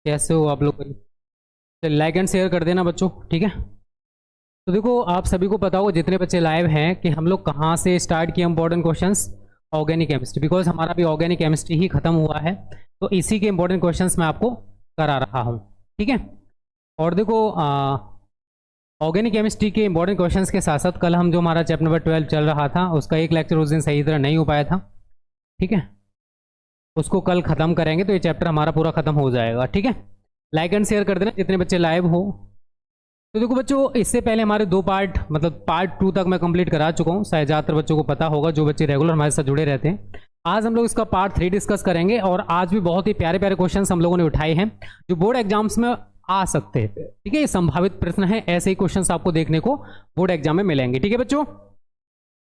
कैसे हो आप लोग? लाइक एंड शेयर कर देना बच्चों, ठीक है। तो देखो, आप सभी को पता होगा जितने बच्चे लाइव हैं कि हम लोग कहाँ से स्टार्ट किए important questions. Organic chemistry, because हमारा भी ऑर्गेनिक केमिस्ट्री ही खत्म हुआ है, तो इसी के इंपॉर्टेंट क्वेश्चंस मैं आपको करा रहा हूँ, ठीक है। और देखो, ऑर्गेनिक केमिस्ट्री के इंपॉर्टेंट क्वेश्चंस के साथ साथ कल हम जो हमारा चैप्टर नंबर 12 चल रहा था उसका एक लेक्चर उस दिन सही तरह नहीं हो पाया था, ठीक है। उसको कल खत्म करेंगे तो ये चैप्टर हमारा पूरा खत्म हो जाएगा, ठीक है। लाइक एंड शेयर कर देना जितने बच्चे लाइव हो। तो देखो बच्चों, इससे पहले हमारे 2 पार्ट, मतलब पार्ट 2 तक मैं कंप्लीट करा चुका हूँ, शायद ज़्यादातर बच्चों को पता होगा जो बच्चे रेगुलर हमारे साथ जुड़े रहते हैं। आज हम लोग इसका पार्ट 3 डिस्कस करेंगे और आज भी बहुत ही प्यारे प्यारे क्वेश्चंस हम लोगों ने उठाए हैं जो बोर्ड एग्जाम्स में आ सकते हैं, ठीक है। ये संभावित प्रश्न है, ऐसे ही क्वेश्चंस आपको देखने को बोर्ड एग्जाम में मिलेंगे, ठीक है बच्चों।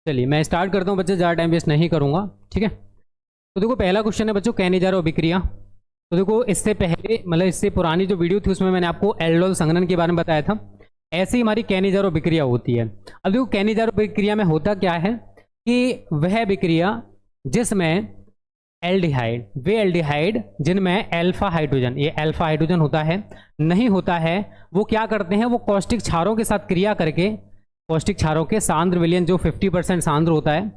चलिए मैं स्टार्ट करता हूँ बच्चे, ज़्यादा टाइम वेस्ट नहीं करूँगा, ठीक है। तो देखो पहला क्वेश्चन है बच्चों, कैनिजार और अभिक्रिया। तो देखो इससे पहले, मतलब इससे पुरानी जो वीडियो थी उसमें मैंने आपको एल्डोल संघनन के बारे में बताया था। ऐसे ही हमारी कैनिजार और अभिक्रिया होती है। अब देखो कैनिजार और अभिक्रिया में होता क्या है कि वह अभिक्रिया जिसमें एल्डिहाइड, वे एल्डिहाइड जिनमें अल्फा हाइड्रोजन, ये अल्फा हाइड्रोजन होता है, नहीं होता है, वो क्या करते हैं, वो कौष्टिक क्षारों के साथ क्रिया करके, कौष्टिक क्षारों के सांद्र विलयन जो 50% सांद्र होता है,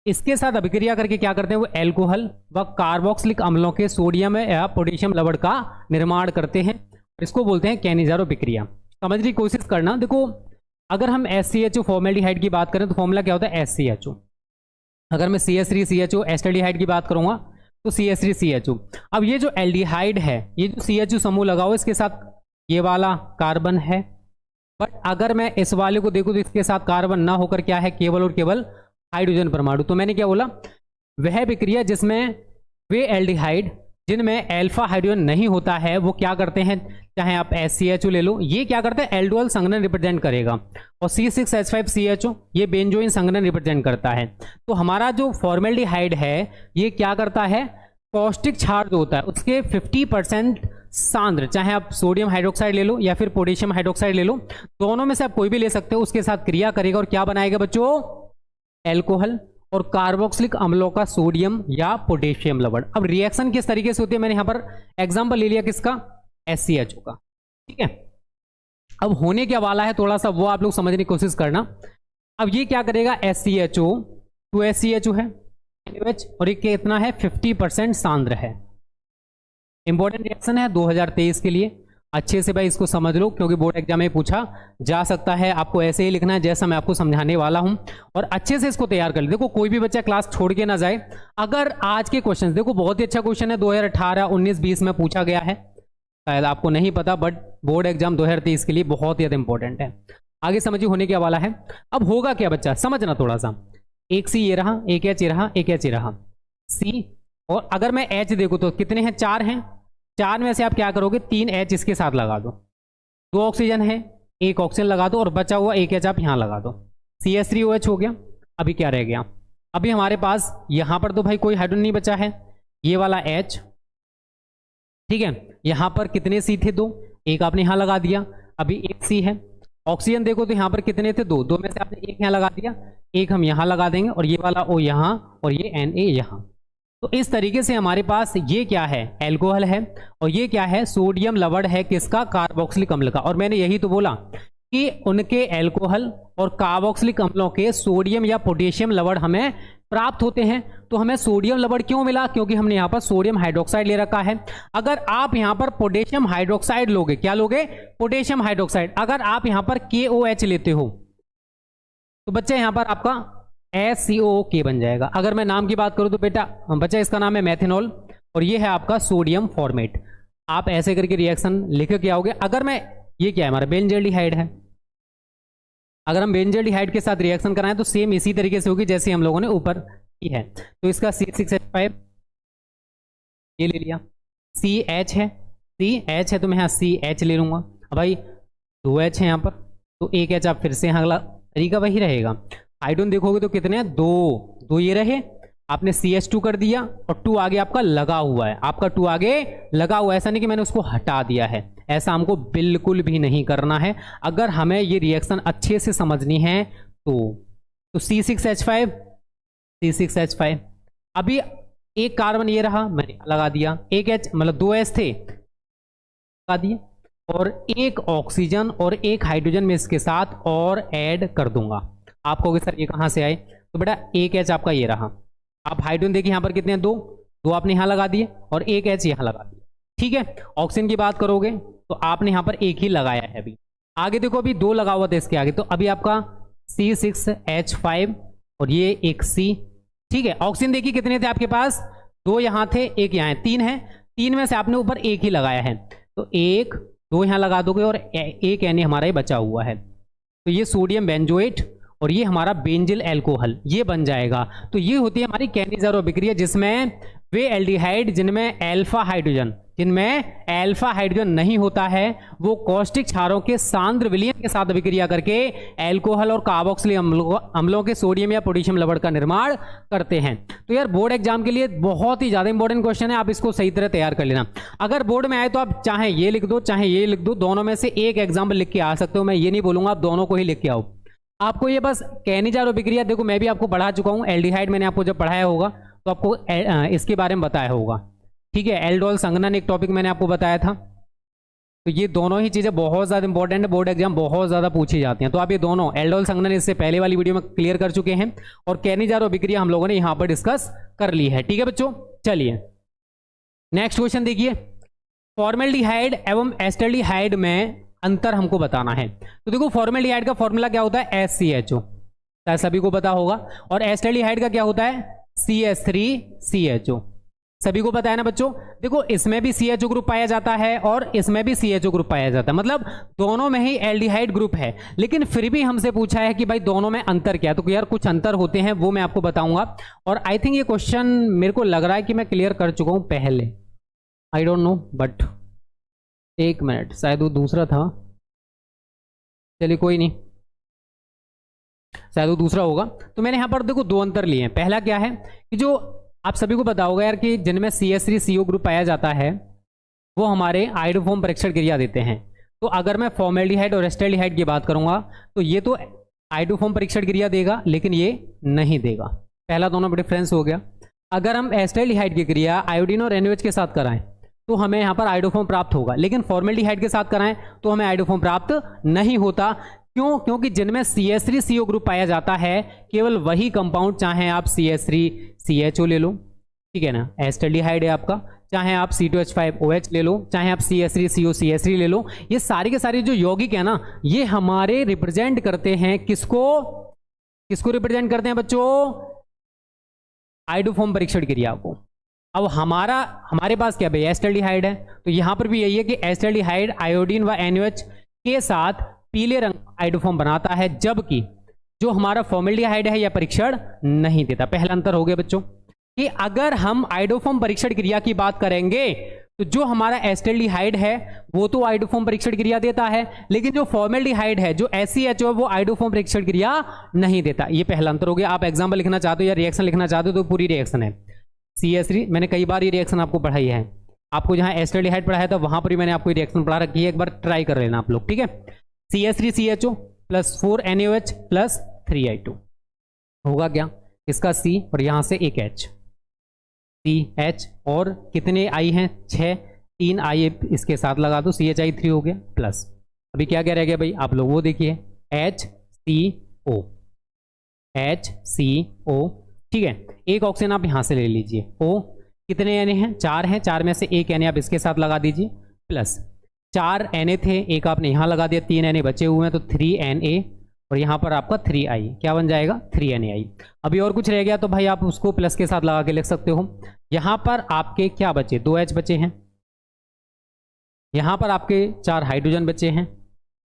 इसके साथ अभिक्रिया करके क्या करते हैं, वो एल्कोहल व कार्बोक्सिलिक अम्लों के सोडियम या पोटेशियम लवण का निर्माण करते हैं। इसको बोलते हैं कैनिजारो अभिक्रिया। समझने की कोशिश करना। देखो अगर हम SCHO फॉर्मेल्डिहाइड की बात करें तो फॉर्मूला क्या होता है, SCHO। अगर मैं CH3CHO एस्टल्डिहाइड की बात करूंगा तो CH3CHO। अब ये जो एल्डिहाइड है, ये जो CHO समूह लगाओ, इसके साथ ये वाला कार्बन है, बट अगर मैं इस वाले को देखूं तो इसके साथ कार्बन ना होकर क्या है, केवल और केवल हाइड्रोजन परमाणु। तो मैंने क्या बोला, वह विक्रिया जिसमें वे एल्डिहाइड जिनमें अल्फा हाइड्रोजन नहीं होता है वो क्या करते हैं, चाहे आप SCHO ले लो, ये क्या करते हैं, एल्डोल संघनन रिप्रेजेंट करेगा, और C6H5CHO ये बेंजोइन संघनन रिप्रेजेंट करता है। तो हमारा जो फॉर्मेल्डिहाइड है ये क्या करता है, कौष्टिक क्षार जो होता है उसके 50% सांद्र, चाहे आप सोडियम हाइड्रोक्साइड ले लो या फिर पोटेशियम हाइड्रोक्साइड ले लो, दोनों में से आप कोई भी ले सकते हो, उसके साथ क्रिया करेगा और क्या बनाएगा बच्चों, एल्कोहल और कार्बोक्सिलिक अम्लों का सोडियम या पोटेशियम लवण। अब रिएक्शन किस तरीके से होती है, मैंने यहां पर एग्जांपल ले लिया किसका, SCHO का, ठीक है। अब होने क्या वाला है थोड़ा सा वो आप लोग समझने की कोशिश करना। अब ये क्या करेगा, SCHO 2SCHO है NaOH, और ये कितना है, 50% सांद्र है। इंपॉर्टेंट रिएक्शन है 2023 के लिए, अच्छे से भाई इसको समझ लो क्योंकि बोर्ड एग्जाम में पूछा जा सकता है। आपको ऐसे ही लिखना है जैसा मैं आपको समझाने वाला हूं, और अच्छे से इसको तैयार कर ले। देखो कोई भी बच्चा क्लास छोड़ के ना जाए। अगर आज के क्वेश्चन, देखो बहुत ही अच्छा क्वेश्चन है, 2018, 19, 20 में पूछा गया है, शायद आपको नहीं पता, बट बोर्ड एग्जाम 2023 के लिए बहुत ही ज्यादा इंपॉर्टेंट है। आगे समझिए होने क्या वाला है। अब होगा क्या बच्चा, समझना थोड़ा सा। एक C ये रहा, एक H ये रहा, एक H ये रहा, C, और अगर मैं H देखूं तो कितने हैं, 4 हैं। 4 में से आप क्या करोगे, 3 H इसके साथ लगा दो, 2 ऑक्सीजन है, 1 ऑक्सीजन लगा दो, और बचा हुआ 1 H आप यहां लगा दो, CH3OH हो गया। अभी क्या रह गया, अभी हमारे पास यहां पर तो भाई कोई हाइड्रोजन नहीं बचा है, ये वाला H, ठीक है। यहां पर कितने C थे, 2, 1 आपने यहां लगा दिया, अभी 1 C है। ऑक्सीजन देखो तो यहां पर कितने थे, 2, 2 में से आपने 1 यहां लगा दिया, 1 हम यहां लगा देंगे, और ये वाला O यहां, और ये Na यहां। तो इस तरीके से हमारे पास ये क्या है, एल्कोहल है, और ये क्या है, सोडियम लवण है, किसका, कार्बोक्सिलिक अम्ल का। और मैंने यही तो बोला कि उनके एल्कोहल और कार्बोक्सिलिक अम्लों के सोडियम या पोटेशियम लवण हमें प्राप्त होते हैं। तो हमें सोडियम लवण क्यों मिला, क्योंकि हमने यहां पर सोडियम हाइड्रोक्साइड ले रखा है। अगर आप यहां पर पोटेशियम हाइड्रोक्साइड लोगे, क्या लोगे, पोटेशियम हाइड्रोक्साइड, अगर आप यहां पर KOH लेते हो तो बच्चे यहां पर आपका SCOOK बन जाएगा। अगर मैं नाम की बात करूं तो बेटा बच्चा इसका नाम है मेथेनॉल, और ये है आपका सोडियम फॉर्मेट। आप ऐसे करके रिएक्शन लिख के आओगे। अगर मैं, ये क्या है, हमारा बेंजल्डिहाइड है, अगर हम बेंजल्डिहाइड के साथ रिएक्शन कराएं तो सेम इसी तरीके से होगी जैसे हम लोगों ने ऊपर की है। तो इसका C6H5 ये ले लिया, CH है, CH है तो मैं यहाँ CH ले लूंगा। अब भाई 2H है यहाँ पर, तो 1 H आप फिर से यहाँ, अगला तरीका वही रहेगा। हाइड्रोजन देखोगे तो कितने हैं, 2 ये रहे, आपने CH2 कर दिया, और 2 आगे आपका लगा हुआ है, आपका 2 आगे लगा हुआ है। ऐसा नहीं कि मैंने उसको हटा दिया है, ऐसा हमको बिल्कुल भी नहीं करना है। अगर हमें ये रिएक्शन अच्छे से समझनी है तो C6H5, C6H5, अभी एक कार्बन ये रहा, मैंने लगा दिया, 1 H, मतलब 2 H थे, लगा दिए और एक ऑक्सीजन और एक हाइड्रोजन में इसके साथ और ऐड कर दूंगा। आप कहोगे सर ये कहाँ से आए, तो बेटा एक एच आपका ये रहा। आप हाइड्रोजन देखिए यहाँ पर कितने हैं, दो आपने यहाँ लगा दिए और एक एच यहाँ लगा दिया। ठीक है, ऑक्सीजन की बात करोगे तो आपने यहाँ पर एक ही लगाया है। अभी आगे देखो, अभी दो लगा हुआ था इसके आगे, तो अभी आपका C6H5 और ये एक C। ठीक है, ऑक्सीजन देखिए कितने थे आपके पास, दो यहाँ थे एक यहाँ है, तीन है, तीन में से आपने ऊपर एक ही लगाया है, तो एक दो यहाँ लगा दोगे और एक Na हमारा ये बचा हुआ है, तो ये सोडियम बेंजोएट और ये हमारा बेंजिल एल्कोहल ये बन जाएगा। तो ये होती है हमारी कैनिज़ारो अभिक्रिया, जिसमें वे एल्डिहाइड जिनमें अल्फा हाइड्रोजन नहीं होता है वो कॉस्टिक क्षारों के सांद्र विलयन के साथ अभिक्रिया करके एल्कोहल और कार्बोक्सिलिक अम्लों के सोडियम या पोटेशियम लवण का निर्माण करते हैं। तो यार बोर्ड एग्जाम के लिए बहुत ही ज्यादा इंपॉर्टेंट क्वेश्चन है, आप इसको सही तरह तैयार कर लेना। अगर बोर्ड में आए तो आप चाहे ये लिख दो चाहे ये लिख दो, दोनों में से एक एग्जाम्पल लिख के आ सकते हो। मैं ये नहीं बोलूंगा आप दोनों को ही लिख के आओ। आपको ये बस कैनिज़ारो अभिक्रिया देखो मैं भी आपको पढ़ा चुका हूँ, एल्डिहाइड मैंने आपको जब पढ़ाया होगा तो आपको इसके बारे में बताया होगा। ठीक है, एल्डोल संघनन एक टॉपिक मैंने आपको बताया था। तो ये दोनों ही चीजें बहुत ज्यादा इंपॉर्टेंट है, बोर्ड एग्जाम बहुत ज्यादा पूछी जाती हैं। तो आप ये दोनों एल्डोल संघनन इससे पहले वाली वीडियो में क्लियर कर चुके हैं और कैनिज़ारो अभिक्रिया हम लोगों ने यहां पर डिस्कस कर ली है। ठीक है बच्चों, चलिए नेक्स्ट क्वेश्चन देखिए। फॉर्मेल्डिहाइड एवं एस्टल्डिहाइड में अंतर हमको बताना है। तो देखो फॉर्मेल्डिहाइड का फॉर्मूला क्या होता है, SCHO, सभी को पता होगा, और एस्टल्डिहाइड का क्या होता है, CH3CHO, सभी को पता है ना बच्चों। देखो इसमें भी CHO ग्रुप पाया जाता है और इसमें भी CHO ग्रुप पाया जाता है, मतलब दोनों में ही एल्डिहाइड ग्रुप है, लेकिन फिर भी हमसे पूछा है कि भाई दोनों में अंतर क्या है। तो यार कुछ अंतर होते हैं वो मैं आपको बताऊंगा, और आई थिंक ये क्वेश्चन मेरे को लग रहा है कि मैं क्लियर कर चुका हूं पहले, आई डोंट नो, बट एक मिनट, शायद वो दूसरा था, चलिए कोई नहीं, शायद वो दूसरा होगा। तो मैंने यहां पर देखो दो अंतर लिए हैं। पहला क्या है कि जो आप सभी को पता होगा यार कि जिनमें CH3CO ग्रुप पाया जाता है वो हमारे आयोडोफॉर्म परीक्षण क्रिया देते हैं। तो अगर मैं फॉर्मेल्डिहाइड और एस्टल्डिहाइड की बात करूंगा तो ये तो आयोडोफॉर्म परीक्षण क्रिया देगा लेकिन ये नहीं देगा, पहला दोनों में डिफरेंस हो गया। अगर हम एस्टल्डिहाइड की क्रिया आयोडीन और NaOH के साथ कराएं तो हमें यहाँ पर आयोडोफॉर्म प्राप्त होगा, लेकिन फॉर्मेल्डिहाइड के साथ कराएं तो हमें आयोडोफॉर्म प्राप्त नहीं होता। क्यों? क्योंकि जिनमें CH3CO ग्रुप पाया जाता है केवल वही कंपाउंड, चाहे आप CH3CHO ले लो, ठीक है ना, एस्टल्डिहाइड है आपका, चाहे आप C2H5OH ले लो, चाहे आप CH3COCH3 ले लो, ये सारी के सारी जो यौगिक है ना ये हमारे रिप्रेजेंट करते हैं किसको रिप्रेजेंट करते हैं बच्चों, आयोडोफॉर्म परीक्षण क्रिया को। अब हमारे पास क्या भाई एस्टल्डिहाइड है, तो यहां पर भी यही है कि एस्टल्डिहाइड आयोडीन व NaOH के साथ पीले रंग आयोडोफॉर्म बनाता है, जबकि जो हमारा फॉर्मेल्डिहाइड है यह परीक्षण नहीं देता। पहला अंतर हो गया बच्चों कि अगर हम आयोडोफॉर्म परीक्षण क्रिया की बात करेंगे तो जो हमारा एस्टल्डिहाइड है वो तो आयोडोफॉर्म परीक्षण क्रिया देता है, लेकिन जो फॉर्मेल्डिहाइड है जो SCHO है वो आयोडोफॉर्म परीक्षण क्रिया नहीं देता। ये पहला अंतर हो गया। आप एग्जाम्पल लिखना चाहते हो या रिएक्शन लिखना चाहते हो तो पूरी रिएक्शन है। CH3 मैंने कई बार ये रिएक्शन आपको पढ़ाई है, आपको जहां एस्टल्डिहाइड पढ़ाया था वहां पर भी मैंने आपको रिएक्शन पढ़ा रखी है, एक बार ट्राई कर लेना आप लोग, ठीक है। CH3CHO + 4 NaOH + 3I2 होगा क्या, इसका C और यहां से एक H, CH और कितने I हैं 6, 3 I इसके साथ लगा दो, CHI3 हो गया प्लस, अभी क्या क्या रह गया भाई आप लोग वो देखिए, HCO, ठीक है। एक ऑक्सीजन आप यहां से ले लीजिए, O कितने Na हैं 4 हैं, 4 में से एक Na आप इसके साथ लगा दीजिए, प्लस 4 Na थे, एक आपने यहां लगा दिया, 3 Na बचे हुए हैं तो 3 Na और यहां पर आपका 3I क्या बन जाएगा 3 NaI। अभी और कुछ रह गया तो भाई आप उसको प्लस के साथ लगा के लिख सकते हो। यहां पर आपके क्या बचे 2 H बचे हैं, यहां पर आपके 4 हाइड्रोजन बचे हैं,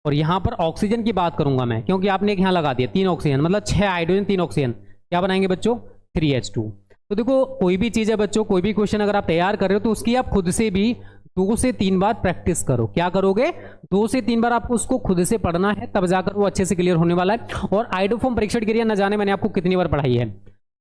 और यहां पर ऑक्सीजन की बात करूंगा मैं क्योंकि आपने एक यहां लगा दिया 3 ऑक्सीजन, मतलब 6 हाइड्रोजन 3 ऑक्सीजन क्या बनाएंगे बच्चों 3H2। तो देखो कोई भी चीज है बच्चों, कोई भी क्वेश्चन अगर आप तैयार कर रहे हो तो उसकी आप खुद से भी 2 से 3 बार प्रैक्टिस करो। क्या करोगे 2 से 3 बार आपको उसको खुद से पढ़ना है, तब जाकर वो अच्छे से क्लियर होने वाला है। और आयोडोफॉर्म परीक्षण क्रिया न जाने मैंने आपको कितनी बार पढ़ाई है।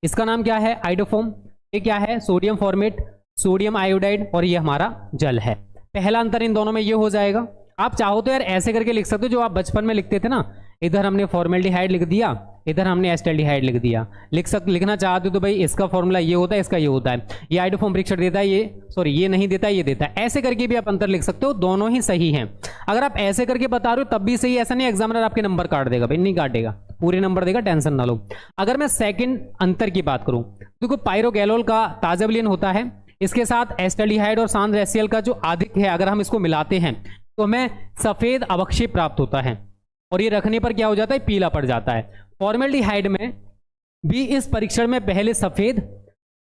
इसका नाम क्या है आयोडोफॉर्म, ये क्या है सोडियम फॉर्मेट, सोडियम आयोडाइड, और ये हमारा जल है। पहला अंतर इन दोनों में ये हो जाएगा। आप चाहो तो यार ऐसे करके लिख सकते हो जो आप बचपन में लिखते थे ना, इधर हमने फॉर्मेल्डिहाइड लिख दिया, इधर हमने एसिटाल्डिहाइड लिख दिया। लिखना चाहते हो तो भाई इसका फॉर्मूला ये होता है, इसका ये होता है, ये आइडोफॉर्म परीक्षण देता है, ये नहीं देता है, ये देता है। ऐसे करके भी आप अंतर लिख सकते हो, दोनों ही सही हैं। अगर आप ऐसे करके बता रहे हो तब भी सही, ऐसा नहीं एग्जामिनर आपके नंबर काट देगा भाई, नहीं काटेगा, पूरे नंबर देगा, टेंशन ना लो। अगर मैं सेकंड अंतर की बात करूं, देखो पायरोगैलोल का ताजा विलयन होता है, इसके साथ एसिटाल्डिहाइड और सांद्र HCl का जो अधिक है, अगर हम इसको मिलाते हैं तो हमें सफेद अवक्षेप प्राप्त होता है, और ये रखने पर क्या हो जाता है, पीला पड़ जाता है। फॉर्मेल्डिहाइड में भी इस परीक्षण में पहले सफेद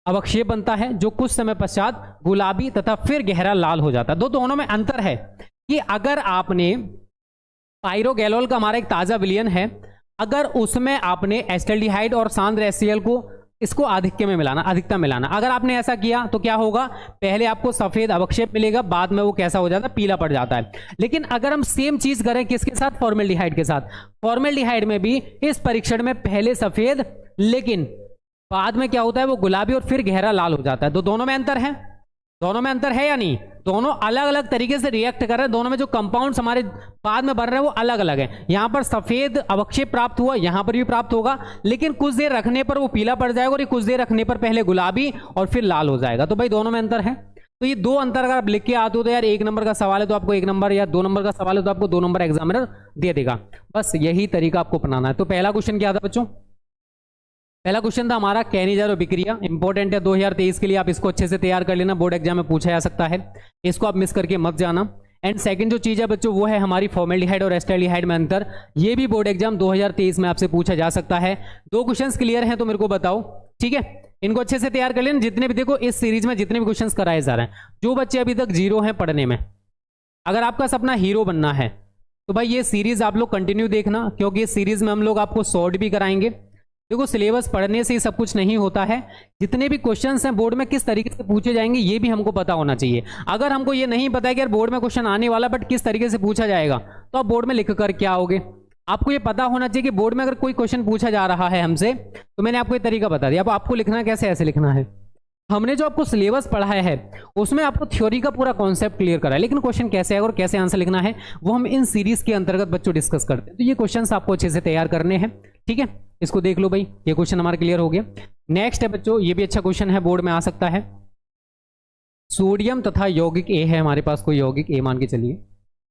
अवक्षेप बनता है, जो कुछ समय पश्चात गुलाबी तथा फिर गहरा लाल हो जाता है। दोनों में अंतर है कि अगर आपने पायरोगैलोल का हमारा एक ताजा विलयन है, अगर उसमें आपने एसिटाल्डिहाइड और सांद्र HCl को इसको अधिकता मिलाना, अगर आपने ऐसा किया तो क्या होगा, पहले आपको सफेद अवक्षेप मिलेगा, बाद में वो कैसा हो जाता है, पीला पड़ जाता है। लेकिन अगर हम सेम चीज करें किसके साथ, फॉर्मेल्डिहाइड के साथ, फॉर्मेल्डिहाइड में भी इस परीक्षण में पहले सफेद लेकिन बाद में क्या होता है, वो गुलाबी और फिर गहरा लाल हो जाता है। दोनों में अंतर है, दोनों में अंतर है या नहीं, दोनों अलग अलग तरीके से रिएक्ट कर रहे हैं, दोनों में जो कंपाउंड्स हमारे बाद में बन रहे हैं वो अलग अलग है। यहां पर सफेद अवक्षेप प्राप्त हुआ, यहां पर भी प्राप्त होगा, लेकिन कुछ देर रखने पर वो पीला पड़ जाएगा, और ये कुछ देर रखने पर पहले गुलाबी और फिर लाल हो जाएगा। तो भाई दोनों में अंतर है। तो ये दो अंतर अगर आप लिख के आते हो तो यार 1 नंबर का सवाल है तो आपको 1 नंबर, या 2 नंबर का सवाल है तो आपको 2 नंबर एग्जामिनर दे देगा। बस यही तरीका आपको अपनाना है। तो पहला क्वेश्चन क्या था बच्चों, पहला क्वेश्चन था हमारा कैनिजार और बिक्रिया, इंपॉर्टेंट है 2023 के लिए, आप इसको अच्छे से तैयार कर लेना, बोर्ड एग्जाम में पूछा जा सकता है, इसको आप मिस करके मत जाना। एंड सेकंड जो चीज है बच्चों वो है हमारी फॉर्मेल्डिहाइड और एसिटाल्डिहाइड में अंतर, ये भी बोर्ड एग्जाम 2023 में आपसे पूछा जा सकता है। 2 क्वेश्चंस क्लियर हैं तो मेरे को बताओ, ठीक है, इनको अच्छे से तैयार कर लेना। जितने भी देखो इस सीरीज में जितने भी क्वेश्चंस कराए जा रहे हैं, जो बच्चे अभी तक 0 हैं पढ़ने में, अगर आपका सपना हीरो बनना है तो भाई ये सीरीज आप लोग कंटिन्यू देखना, क्योंकि इस सीरीज में हम लोग आपको शॉर्ट भी कराएंगे। देखो सिलेबस पढ़ने से ही सब कुछ नहीं होता है, जितने भी क्वेश्चंस हैं बोर्ड में किस तरीके से पूछे जाएंगे ये भी हमको पता होना चाहिए। अगर हमको ये नहीं पता है कि यार बोर्ड में क्वेश्चन आने वाला बट किस तरीके से पूछा जाएगा, तो आप बोर्ड में लिख कर क्या आओगे। आपको ये पता होना चाहिए कि बोर्ड में अगर कोई क्वेश्चन पूछा जा रहा है हमसे, तो मैंने आपको ये तरीका बता दिया, अब आपको लिखना कैसे, ऐसे लिखना है। हमने जो आपको सिलेबस पढ़ाया है उसमें आपको थ्योरी का पूरा कॉन्सेप्ट क्लियर करा है, लेकिन क्वेश्चन कैसे आएगा और कैसे आंसर लिखना है वो हम इन सीरीज के अंतर्गत बच्चों डिस्कस करते हैं। तो ये क्वेश्चंस आपको अच्छे से तैयार करने हैं, ठीक है, इसको देख लो भाई, ये क्वेश्चन हमारा क्लियर हो गया। नेक्स्ट है बच्चों, ये भी अच्छा क्वेश्चन है, बोर्ड में आ सकता है। सोडियम तथा यौगिक ए है हमारे पास, कोई यौगिक ए मान के चलिए,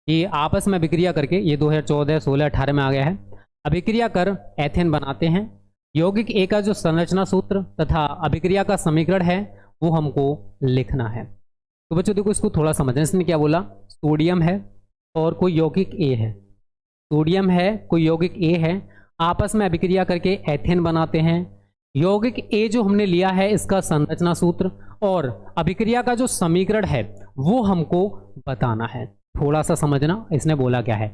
ये आपस में अभिक्रिया करके, ये 2014, 16, 18 में आ गया है, अभिक्रिया कर एथेन बनाते हैं। यौगिक ए का जो संरचना सूत्र तथा अभिक्रिया का समीकरण है वो हमको लिखना है। तो बच्चों देखो इसको थोड़ा समझना, इसने क्या बोला, सोडियम है और कोई यौगिक ए है, सोडियम है कोई यौगिक ए है, आपस में अभिक्रिया करके एथेन बनाते हैं। यौगिक ए जो हमने लिया है इसका संरचना सूत्र और अभिक्रिया का जो समीकरण है वो हमको बताना है। थोड़ा सा समझना इसने बोला क्या है।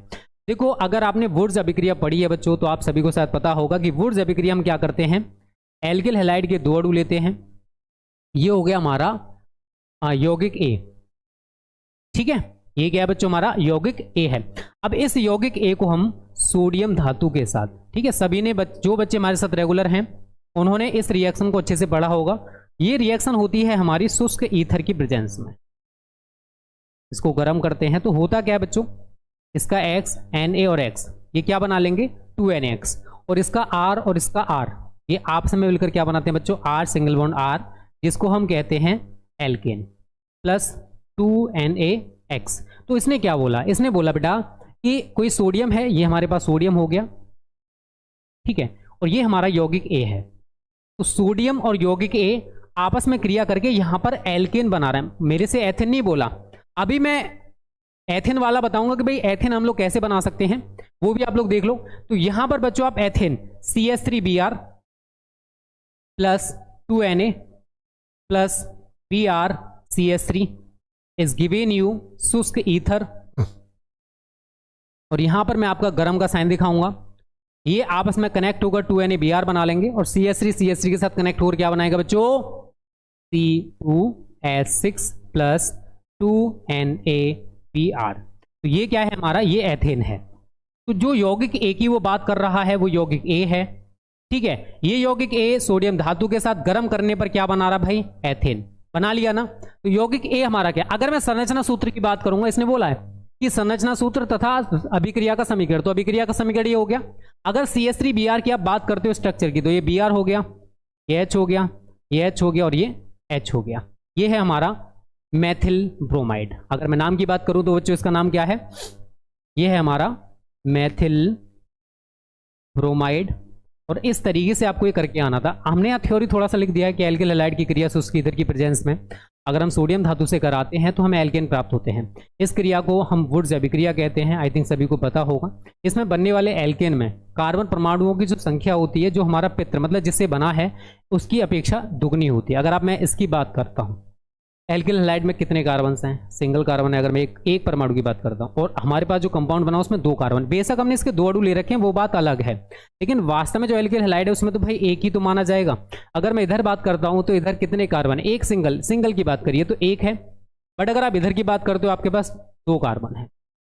देखो अगर आपने वुड्स अभिक्रिया पढ़ी है बच्चों तो आप सभी को शायद पता होगा कि वुड्स अभिक्रिया हम क्या करते हैं, एल्किल हैलाइड के 2 अणु लेते हैं, ये हो गया हमारा यौगिक ए, ठीक है, ये क्या है बच्चों हमारा यौगिक ए है। अब इस यौगिक ए को हम सोडियम धातु के साथ, ठीक है, सभी ने जो बच्चे हमारे साथ रेगुलर हैं उन्होंने इस रिएक्शन को अच्छे से पढ़ा होगा। ये रिएक्शन होती है हमारी शुष्क ईथर की प्रेजेंस में, इसको गर्म करते हैं तो होता क्या है बच्चों, इसका X Na और X ये क्या बना लेंगे 2NX, और इसका R और इसका R ये आपस में मिलकर क्या बनाते हैं बच्चों, R सिंगल बॉन्ड R, जिसको हम कहते हैं एल्केन, प्लस 2NaX। तो इसने क्या बोला, इसने बोला बेटा कि कोई सोडियम है, ये हमारे पास सोडियम हो गया, ठीक है, और ये हमारा यौगिक ए है। तो सोडियम और यौगिक ए आपस में क्रिया करके यहां पर एल्केन बना रहे हैं। मेरे से एथेन नहीं बोला, अभी मैं एथेन वाला बताऊंगा कि भाई एथेन हम लोग कैसे बना सकते हैं, वो भी आप लोग देख लो। तो यहां पर बच्चों आप ethane CH3Br plus 2Na plus BrCH3 is given you शुष्क ईथर, और यहां पर मैं आपका गर्म का साइन दिखाऊंगा, ये आपस में कनेक्ट होकर 2NaBr बना लेंगे, और CH3 के साथ कनेक्ट होकर क्या बनाएगा बच्चों, C2H6 प्लस 2NaBr। तो ये क्या है हमारा, ये एथेन है। तो जो यौगिक ए की वो बात कर रहा है वो यौगिक ए है, ठीक है। ये यौगिक ए सोडियम धातु के साथ गर्म करने पर क्या बना रहा भाई, एथेन बना लिया ना। तो यौगिक ए हमारा क्या, अगर मैं संरचना सूत्र की बात करूंगा, इसने बोला है कि संरचना सूत्र तथा अभिक्रिया का समीकरण। तो अभिक्रिया का समीकरण ये हो गया। अगर CH3Br की आप बात करते हो स्ट्रक्चर की, तो ये Br हो गया, ये H हो गया, ये H हो गया और ये H हो गया। ये है हमारा मैथिल ब्रोमाइड। अगर मैं नाम की बात करूं तो बच्चों इसका नाम क्या है? ये है हमारा मैथिल ब्रोमाइड। और इस तरीके से आपको ये करके आना था। हमने यहाँ थ्योरी थोड़ा सा लिख दिया है कि एल्किल हैलाइड की क्रिया से उसकी इधर की प्रेजेंस में अगर हम सोडियम धातु से कराते हैं तो हमें एल्केन प्राप्त होते हैं। इस क्रिया को हम वुड्स अभिक्रिया कहते हैं। आई थिंक सभी को पता होगा। इसमें बनने वाले एल्केन में कार्बन परमाणुओं की जो संख्या होती है, जो हमारा पित्र मतलब जिससे बना है, उसकी अपेक्षा दुगनी होती है। अगर आप मैं इसकी बात करता हूँ, एल्किल हैलाइड में कितने कार्बन हैं? सिंगल कार्बन है। अगर मैं एक परमाणु की बात करता हूँ और हमारे पास जो कंपाउंड बना उसमें 2 कार्बन, बेशक हमने इसके 2 अणु ले रखे हैं, वो बात अलग है, लेकिन वास्तव में जो एल्किल हैलाइड है उसमें तो भाई एक ही तो माना जाएगा। अगर मैं इधर बात करता हूँ तो इधर कितने कार्बन? एक सिंगल की बात करिए तो एक है, बट अगर आप इधर की बात करते हो आपके पास 2 कार्बन है।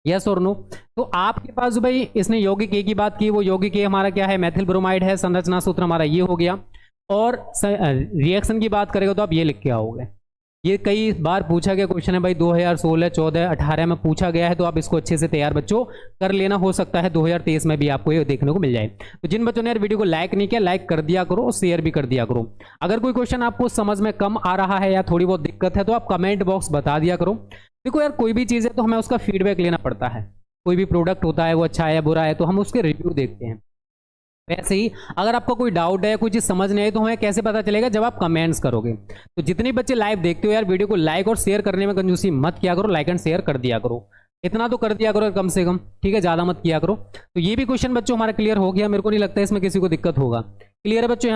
यस और नो? तो आपके पास भाई इसने यौगिक ए की बात की, वो यौगिक ए हमारा क्या है? मैथिल ब्रोमाइड है। संरचना सूत्र हमारा ये हो गया। और रिएक्शन की बात करेगा तो आप ये लिख के आओगे। ये कई बार पूछा गया क्वेश्चन है भाई, 2016, 14, 18 में पूछा गया है, तो आप इसको अच्छे से तैयार बच्चों कर लेना। हो सकता है 2023 में भी आपको ये देखने को मिल जाए। तो जिन बच्चों ने यार वीडियो को लाइक नहीं किया, लाइक कर दिया करो और शेयर भी कर दिया करो। अगर कोई क्वेश्चन आपको समझ में कम आ रहा है या थोड़ी बहुत दिक्कत है तो आप कमेंट बॉक्स बता दिया करो। देखो यार, कोई भी चीज़ है तो हमें उसका फीडबैक लेना पड़ता है। कोई भी प्रोडक्ट होता है वो अच्छा है या बुरा है तो हम उसके रिव्यू देखते हैं। वैसे ही अगर आपको कोई डाउट है, कोई चीज़ समझ नहीं आई, तो हमें कैसे पता चलेगा? जब आप कमेंट्स करोगे। तो जितने बच्चे लाइव देखते हो यार, वीडियो को लाइक और शेयर करने में कंजूसी मत किया करो। लाइक एंड शेयर कर दिया करो, इतना तो कर दिया करो कम से कम, ठीक है? ज़्यादा मत किया करो। तो ये भी क्वेश्चन बच्चों हमारा क्लियर हो गया। मेरे को नहीं लगता इसमें किसी को दिक्कत होगा। क्लियर है बच्चों?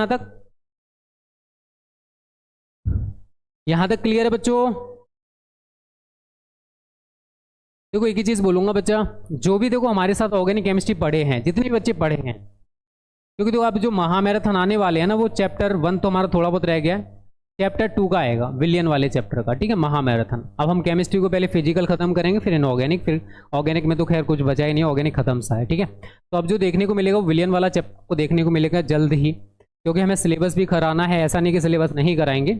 यहाँ तक क्लियर है बच्चों? देखो एक ही चीज़ बोलूंगा बच्चा, जो भी देखो हमारे साथ ऑर्गेनिक केमिस्ट्री पढ़े हैं, जितने भी बच्चे पढ़े हैं, क्योंकि तो आप जो महामैराथन आने वाले हैं ना, वो चैप्टर 1 तो हमारा थोड़ा बहुत रह गया है, चैप्टर 2 का आएगा, विलियन वाले चैप्टर का, ठीक है? महामैराथन। अब हम केमिस्ट्री को पहले फिजिकल खत्म करेंगे, फिर इनऑर्गेनिक, फिर ऑर्गेनिक में तो खैर कुछ बचा ही नहीं, ऑर्गेनिक खत्म सा है, ठीक है? तो अब जो देखने को मिलेगा वो विलियन वाला चैप्टर को देखने को मिलेगा जल्द ही, क्योंकि हमें सिलेबस भी कराना है। ऐसा नहीं कि सिलेबस नहीं कराएंगे।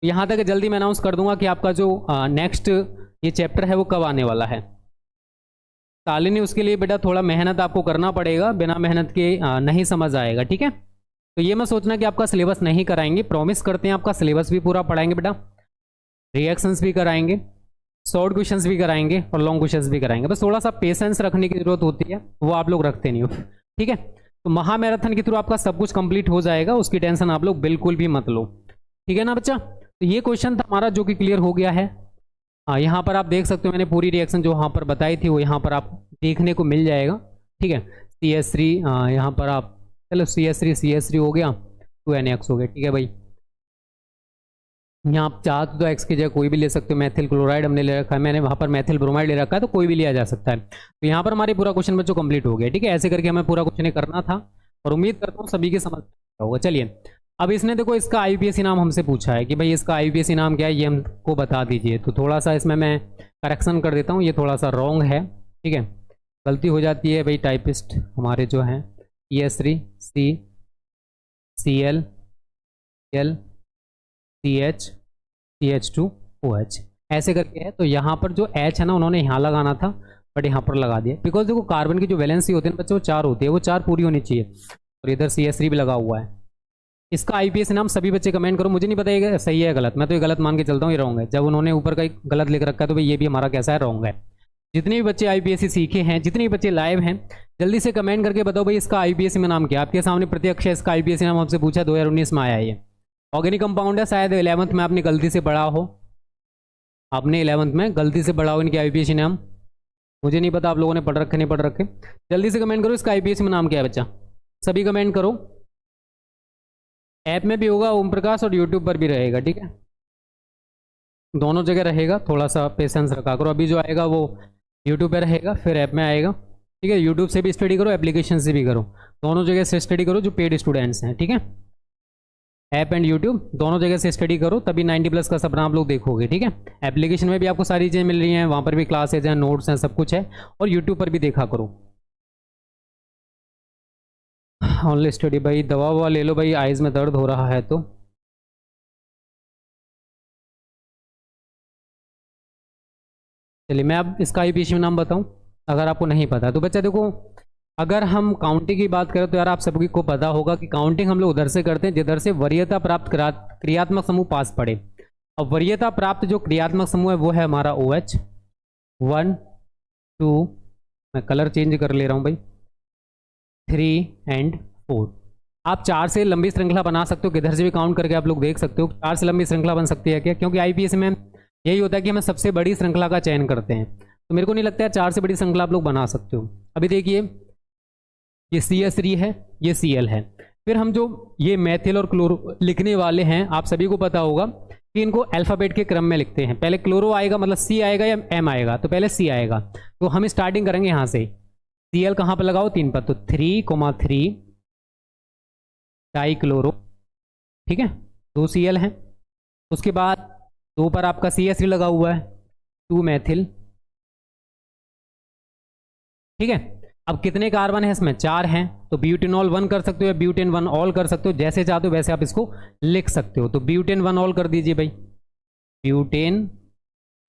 यहाँ तक जल्दी मैं अनाउंस कर दूंगा कि आपका जो नेक्स्ट ये चैप्टर है वो कब आने वाला है। शालिनी, उसके लिए बेटा थोड़ा मेहनत आपको करना पड़ेगा, बिना मेहनत के नहीं समझ आएगा, ठीक है? तो ये मत सोचना कि आपका सिलेबस नहीं कराएंगे, प्रॉमिस करते हैं आपका सिलेबस भी पूरा पढ़ाएंगे बेटा, रिएक्शंस भी कराएंगे, शॉर्ट क्वेश्चंस भी कराएंगे और लॉन्ग क्वेश्चंस भी कराएंगे। बस थोड़ा सा पेशेंस रखने की जरूरत होती है, वो आप लोग रखते नहीं हो, ठीक है? तो महामैराथन के थ्रू आपका सब कुछ कंप्लीट हो जाएगा, उसकी टेंशन आप लोग बिल्कुल भी मत लो, ठीक है ना बच्चा? तो ये क्वेश्चन था हमारा जो कि क्लियर हो गया है। यहाँ पर आप देख सकते हो, मैंने पूरी रिएक्शन जो यहाँ पर बताई थी वो यहाँ पर आप देखने को मिल जाएगा, ठीक है? CH3 यहाँ पर आप, चलो CH3 हो गया, 2NX हो गया, ठीक है भाई? यहाँ आप चाहते तो एक्स की जगह कोई भी ले सकते हो। मैथिल क्लोराइड हमने ले रखा है, मैंने वहाँ पर मैथिल ब्रोमाइड ले रखा है, तो कोई भी लिया जा सकता है। तो यहाँ पर हमारे पूरा क्वेश्चन बच्चों कंप्लीट हो गया, ठीक है? ऐसे करके हमें पूरा क्वेश्चन करना था और उम्मीद करता हूँ सभी के समझ होगा। चलिए, अब इसने देखो इसका IUPAC नाम हमसे पूछा है कि भाई इसका IUPAC नाम क्या है, ये हमको बता दीजिए। तो थोड़ा सा इसमें मैं करेक्शन कर देता हूँ, ये थोड़ा सा रॉन्ग है, ठीक है? गलती हो जाती है भाई, टाइपिस्ट हमारे जो हैं CH3 CL CH CH2 OH ऐसे करके है। तो यहाँ पर जो H है ना, उन्होंने यहाँ लगाना था, बट यहाँ पर लगा दिया, बिकॉज देखो कार्बन की जो वैलेंसी होती है ना बच्चों, वो 4 होती है, वो 4 पूरी होनी चाहिए। और इधर CH3 भी लगा हुआ है। इसका IUPAC नाम सभी बच्चे कमेंट करो, मुझे नहीं पता ये सही है गलत, मैं तो ये गलत मान के चलता हूँ, ये रॉन्ग है। जब उन्होंने ऊपर का गलत लिख रखा है तो भाई ये भी हमारा कैसा है, रॉन्ग है। जितने भी बच्चे IUPAC सीखे हैं, जितने भी बच्चे लाइव हैं, जल्दी से कमेंट करके बताओ भाई इसका IUPAC में नाम क्या। आपके सामने प्रत्यक्ष है, इसका IUPAC नाम हमसे पूछा, 2019 में आया है। ये ऑर्गेनिक कंपाउंड है, शायद 11th में आपने गलती से पढ़ा हो, आपने 11th में गलती से पढ़ा हो इनके IUPAC नाम, मुझे नहीं पता आप लोगों ने पढ़ रखे नहीं पढ़ रखे। जल्दी से कमेंट करो इसका IUPAC में नाम क्या है बच्चा, सभी कमेंट करो। ऐप में भी होगा ओम प्रकाश और यूट्यूब पर भी रहेगा, ठीक है? दोनों जगह रहेगा, थोड़ा सा पेशेंस रखा करो। अभी जो आएगा वो यूट्यूब पे रहेगा, फिर ऐप में आएगा, ठीक है? यूट्यूब से भी स्टडी करो, एप्लीकेशन से भी करो, दोनों जगह से स्टडी करो जो पेड स्टूडेंट्स हैं, ठीक है? ऐप एंड यूट्यूब दोनों जगह से स्टडी करो, तभी 90+ का सपना आप लोग देखोगे, ठीक है? एप्लीकेशन में भी आपको सारी चीज़ें मिल रही हैं, वहाँ पर भी क्लासेज हैं, नोट्स हैं, सब कुछ है, और यूट्यूब पर भी देखा करो। ऑनलाइन स्टडी भाई, दवा ववा ले लो भाई, आइज़ में दर्द हो रहा है तो। चलिए मैं अब इसका आईपीसी नाम बताऊं अगर आपको नहीं पता। तो बच्चा देखो, अगर हम काउंटिंग की बात करें तो यार आप सभी को पता होगा कि काउंटिंग हम लोग उधर से करते हैं जिधर से वरीयता प्राप्त क्रियात्मक समूह पास पड़े। अब वरीयता प्राप्त जो क्रियात्मक समूह है वो है हमारा OH 1 2, मैं कलर चेंज कर ले रहा हूँ भाई, 3 एंड 4। आप 4 से लंबी श्रृंखला बना सकते हो, किधर से भी काउंट करके आप लोग देख सकते हो 4 से लंबी श्रृंखला बन सकती है क्या, क्योंकि आईपीएस में यही होता है कि हमें सबसे बड़ी श्रृंखला का चयन करते हैं। तो मेरे को नहीं लगता है 4 से बड़ी श्रृंखला आप लोग बना सकते हो। अभी देखिए ये CH3 है, ये Cl है। फिर हम जो ये मैथिल और क्लोरो लिखने वाले हैं, आप सभी को पता होगा कि इनको अल्फ़ाबेट के क्रम में लिखते हैं। पहले क्लोरो आएगा मतलब C आएगा या M आएगा, तो पहले C आएगा। तो हम स्टार्टिंग करेंगे यहाँ से, Cl कहाँ पर लगाओ 3 पर, तो 3,3 डाई क्लोरो, ठीक है 2 Cl हैं। उसके बाद 2 पर आपका CH3 लगा हुआ है, 2 मैथिल, ठीक है। अब कितने कार्बन है इसमें, 4 हैं, तो ब्यूटेनॉल 1 कर सकते हो या ब्यूटेन 1 ऑल कर सकते हो, जैसे चाहते हो वैसे आप इसको लिख सकते हो। तो ब्यूटेन 1 ऑल कर दीजिए भाई, ब्यूटेन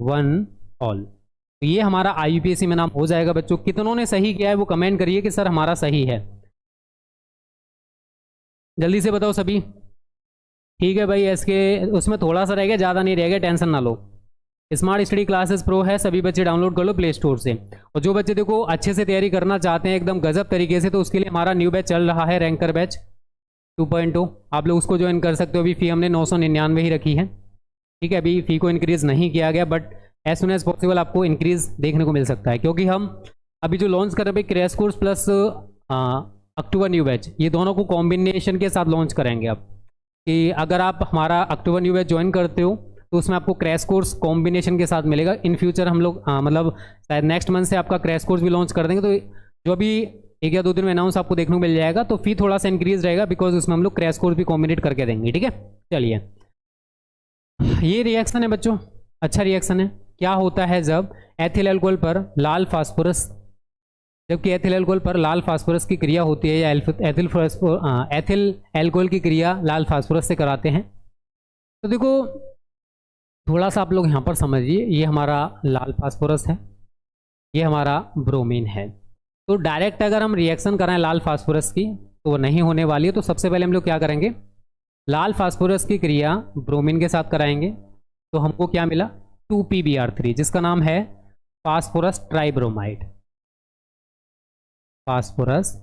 1 ऑल। तो ये हमारा आईयूपीएसी में नाम हो जाएगा बच्चों। कितनों ने सही किया है वो कमेंट करिए कि सर हमारा सही है, जल्दी से बताओ सभी। ठीक है भाई, इसके उसमें थोड़ा सा रह गया, ज़्यादा नहीं रह गया, टेंशन ना लो। स्मार्ट स्टडी क्लासेस प्रो है, सभी बच्चे डाउनलोड कर लो प्ले स्टोर से। और जो बच्चे देखो अच्छे से तैयारी करना चाहते हैं एकदम गजब तरीके से, तो उसके लिए हमारा न्यू बैच चल रहा है, रैंकर बैच 2.0। आप लोग उसको ज्वाइन कर सकते हो। अभी फ़ी हमने 999 ही रखी है, ठीक है। अभी फ़ी को इंक्रीज़ नहीं किया गया, but as soon as possible आपको इंक्रीज़ देखने को मिल सकता है, क्योंकि हम अभी जो लॉन्च कर रहे हैं क्रैश कोर्स प्लस अक्टूबर न्यू बैच, ये दोनों को कॉम्बिनेशन के साथ लॉन्च करेंगे अब। कि अगर आप हमारा अक्टूबर न्यू बैच ज्वाइन करते हो तो उसमें आपको क्रैश कोर्स कॉम्बिनेशन के साथ मिलेगा। इन फ्यूचर हम लोग मतलब शायद नेक्स्ट मंथ से आपका क्रैश कोर्स भी लॉन्च कर देंगे, तो जो अभी 1 या 2 दिन में अनाउंस आपको देखने को मिल जाएगा। तो फी थोड़ा सा इंक्रीज रहेगा, बिकॉज उसमें हम लोग क्रैश कोर्स भी कॉम्बिनेट करके देंगे, ठीक है। चलिए, ये रिएक्शन है बच्चों, अच्छा रिएक्शन है। क्या होता है जब एथिल एल्कोहल पर लाल फास्फोरस, जबकि एथिल एल्कोहल पर लाल फास्फोरस की क्रिया होती है, या एथिल एल्कोहल की क्रिया लाल फास्फोरस से कराते हैं। तो देखो थोड़ा सा आप लोग यहाँ पर समझिए, ये हमारा लाल फास्फोरस है, ये हमारा ब्रोमीन है। तो डायरेक्ट अगर हम रिएक्शन कराएं लाल फास्फोरस की तो वो नहीं होने वाली है। तो सबसे पहले हम लोग क्या करेंगे, लाल फास्फोरस की क्रिया ब्रोमीन के साथ कराएंगे। तो हमको क्या मिला, 2PbR3, जिसका नाम है फास्फोरस ट्राइब्रोमाइड, फास्फोरस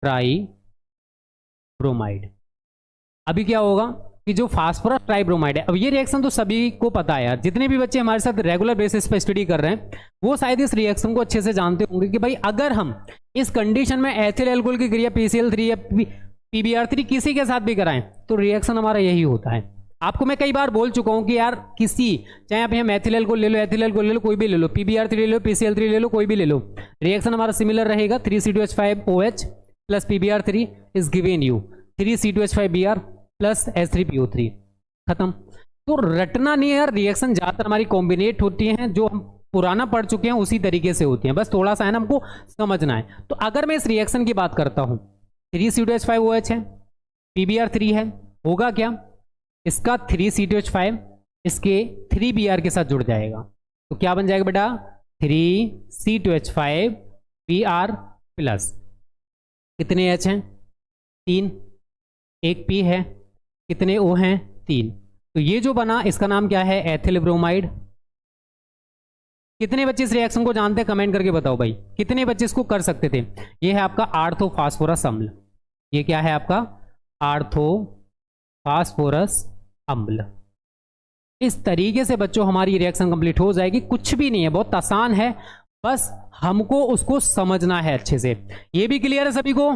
ट्राइब्रोमाइड। अभी क्या होगा कि जो फास्फोरस ट्राइब्रोमाइड है, अब ये रिएक्शन तो सभी को पता है यार, जितने भी बच्चे हमारे साथ रेगुलर बेसिस पे स्टडी कर रहे हैं वो शायद इस रिएक्शन को अच्छे से जानते होंगे कि भाई अगर हम इस कंडीशन में एथिल एल्कोहल की क्रिया PCl3 या PbR3 किसी के साथ भी कराएं तो रिएक्शन हमारा यही होता है। आपको मैं कई बार बोल चुका हूं कि यार किसी, चाहे आप यहाँ एथिल एल्कोहल ले लो, एथिल एल्कोहल ले लो, कोई भी ले लो, PbR3 ले लो, PCl3 ले लो, कोई भी ले लो, रिएक्शन हमारा सिमिलर रहेगा। 3C2H5OH plus PbR3 is given you 3C2H5Br plus H3PO3, खत्म। तो रटना नहीं है यार, रिएक्शन ज़्यादातर हमारी कॉम्बिनेट होती हैं, जो हम पुराना पढ़ चुके हैं उसी तरीके से होती हैं, बस थोड़ा सा है ना हमको समझना है। तो अगर मैं इस रिएक्शन की बात करता हूँ, 3C2H5OH है, PbR3 है, होगा क्या, इसका 3C2H5 इसके 3Br के साथ जुड़ जाएगा, तो क्या बन जाएगा बेटा 3C2H5Br प्लस, कितने H हैं 3, एक P है, कितने O हैं 3। तो ये जो बना इसका नाम क्या है, एथिल ब्रोमाइड। कितने बच्चे इस रिएक्शन को जानते हैं, कमेंट करके बताओ भाई, कितने बच्चे इसको कर सकते थे। ये है आपका आर्थोफास्फोरस अम्ल, ये क्या है आपका आर्थोफास्फोरस अम्ल। इस तरीके से बच्चों हमारी रिएक्शन कंप्लीट हो जाएगी, कुछ भी नहीं है, बहुत आसान है, बस हमको उसको समझना है अच्छे से। ये भी क्लियर है सभी को,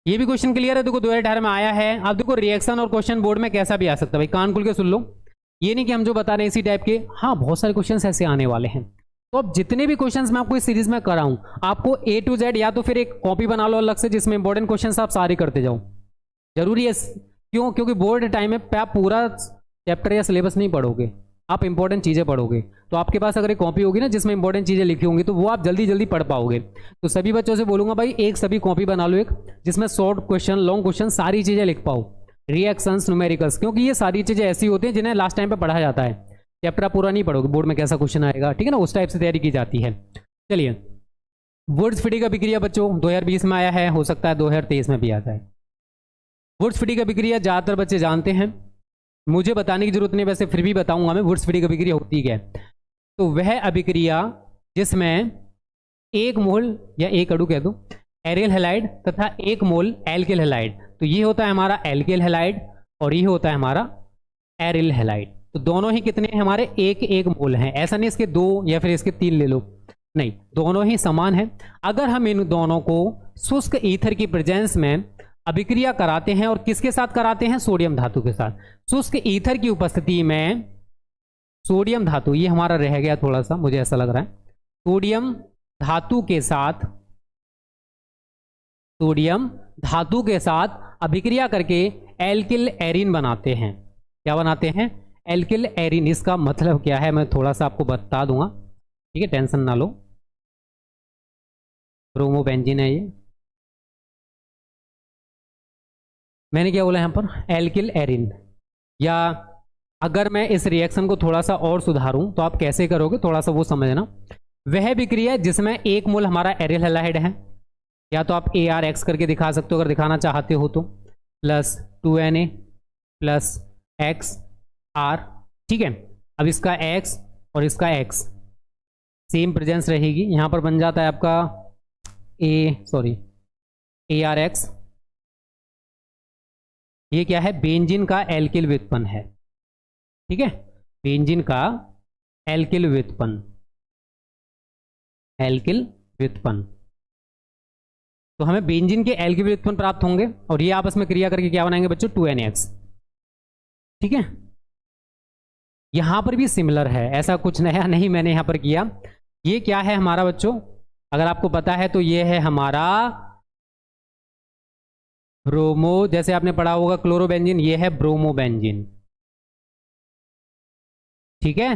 ये भी क्वेश्चन क्लियर है। देखो 2018 में आया है। अब देखो रिएक्शन और क्वेश्चन बोर्ड में कैसा भी आ सकता है भाई, कान खुल के सुन लो, ये नहीं कि हम जो बता रहे हैं इसी टाइप के, हाँ बहुत सारे क्वेश्चन ऐसे आने वाले हैं। तो अब जितने भी क्वेश्चंस मैं आपको इस सीरीज में कराऊं, आपको A to Z या तो फिर एक कॉपी बना लो अलग से, जिसमें इंपॉर्टेंट क्वेश्चंस आप सारे करते जाओ, जरूरी है। क्यों, क्योंकि बोर्ड टाइम में आप पूरा चैप्टर या सिलेबस नहीं पढ़ोगे, आप इंपॉर्टेंट चीज़ें पढ़ोगे। तो आपके पास अगर एक कॉपी होगी ना जिसमें इंपॉर्टेंट चीज़ें लिखी होंगी, तो वो आप जल्दी जल्दी पढ़ पाओगे। तो सभी बच्चों से बोलूंगा भाई एक सभी कॉपी बना लो, एक जिसमें शॉर्ट क्वेश्चन, लॉन्ग क्वेश्चन, सारी चीज़ें लिख पाओ, रिएक्शंस, न्यूमेरिकल्स, क्योंकि ये सारी चीज़ें ऐसी होती हैं जिन्हें लास्ट टाइम पे पढ़ा जाता है। चैप्टर आप पूरा नहीं पढ़ोगे, बोर्ड में कैसा क्वेश्चन आएगा, ठीक है ना, उस टाइप से तैयारी की जाती है। चलिए, वुड्स-फिटिंग अभिक्रिया बच्चों 2020 में आया है, हो सकता है 2023 में भी आता है। वुड्स-फिटिंग अभिक्रिया ज़्यादातर बच्चे जानते हैं, मुझे बताने की जरूरत नहीं, वैसे फिर भी बताऊंगा मैं वुड्स-फिटिंग अभिक्रिया होती क्या है। तो वह अभिक्रिया जिसमें एक मोल या एक अणु कह दो एरियल हैलाइड तथा एक मोल एल्किल हैलाइड, तो ये होता है हमारा एल्किल हैलाइड और ये होता है हमारा एरियल हैलाइड। तो दोनों ही कितने हैं हमारे, एक एक मोल हैं, ऐसा नहीं इसके 2 या फिर इसके 3 ले लो, नहीं, दोनों ही समान हैं। अगर हम इन दोनों को शुष्क ईथर की प्रेजेंस में अभिक्रिया कराते हैं, और किसके साथ कराते हैं, सोडियम धातु के साथ। शुष्क ईथर की उपस्थिति में सोडियम धातु, ये हमारा रह गया थोड़ा सा, मुझे ऐसा लग रहा है, सोडियम धातु के साथ, सोडियम धातु के साथ अभिक्रिया करके एल्किल एरिन बनाते हैं। क्या बनाते हैं, एल्किल एरिन। इसका मतलब क्या है मैं थोड़ा सा आपको बता दूंगा, ठीक है, टेंशन ना लो। ब्रोमोबेंजीन है ये, मैंने क्या बोला यहाँ पर, एल्किल एरिन। या अगर मैं इस रिएक्शन को थोड़ा सा और सुधारूं तो आप कैसे करोगे, थोड़ा सा वो समझना। वह विक्रिया जिसमें एक मोल हमारा एरियल हैलाइड है, या तो आप ArX करके दिखा सकते हो अगर दिखाना चाहते हो तो, प्लस 2Na प्लस XR, ठीक है। अब इसका X और इसका X सेम प्रेजेंस रहेगी, यहां पर बन जाता है आपका ArX। ये क्या है, बेंजीन का एल्किल व्युत्पन्न है, ठीक है, बेंजीन का एल्किल व्युत्पन्न, एल्किल व्युत्पन्न। तो हमें बेंजीन के एल्किल व्युत्पन्न प्राप्त होंगे, और ये आपस में क्रिया करके क्या बनाएंगे बच्चों, 2NX, ठीक है। यहां पर भी सिमिलर है, ऐसा कुछ नया नहीं मैंने यहां पर किया। ये क्या है हमारा बच्चों, अगर आपको पता है तो ये है हमारा ब्रोमो, जैसे आपने पढ़ा होगा क्लोरोबेंजीन, ये है ब्रोमोबेंजीन, ठीक है।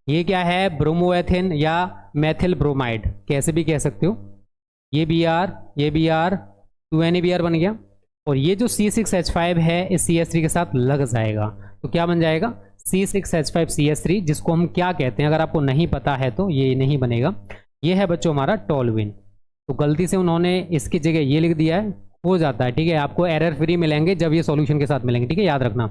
ये क्या है, ब्रोमोएथिन या मेथिल ब्रोमाइड, कैसे भी कह सकते हो। ये Br, ये Br, 2NaBr बन गया, और ये जो C6H5 है इस CH3 के साथ लग जाएगा, तो क्या बन जाएगा, C6H5CH3, जिसको हम क्या कहते हैं, अगर आपको नहीं पता है तो ये नहीं बनेगा, ये है बच्चों हमारा टोल्यूइन। तो गलती से उन्होंने इसकी जगह ये लिख दिया है, हो जाता है, ठीक है। आपको एरर फ्री मिलेंगे जब ये सॉल्यूशन के साथ मिलेंगे, ठीक है, याद रखना।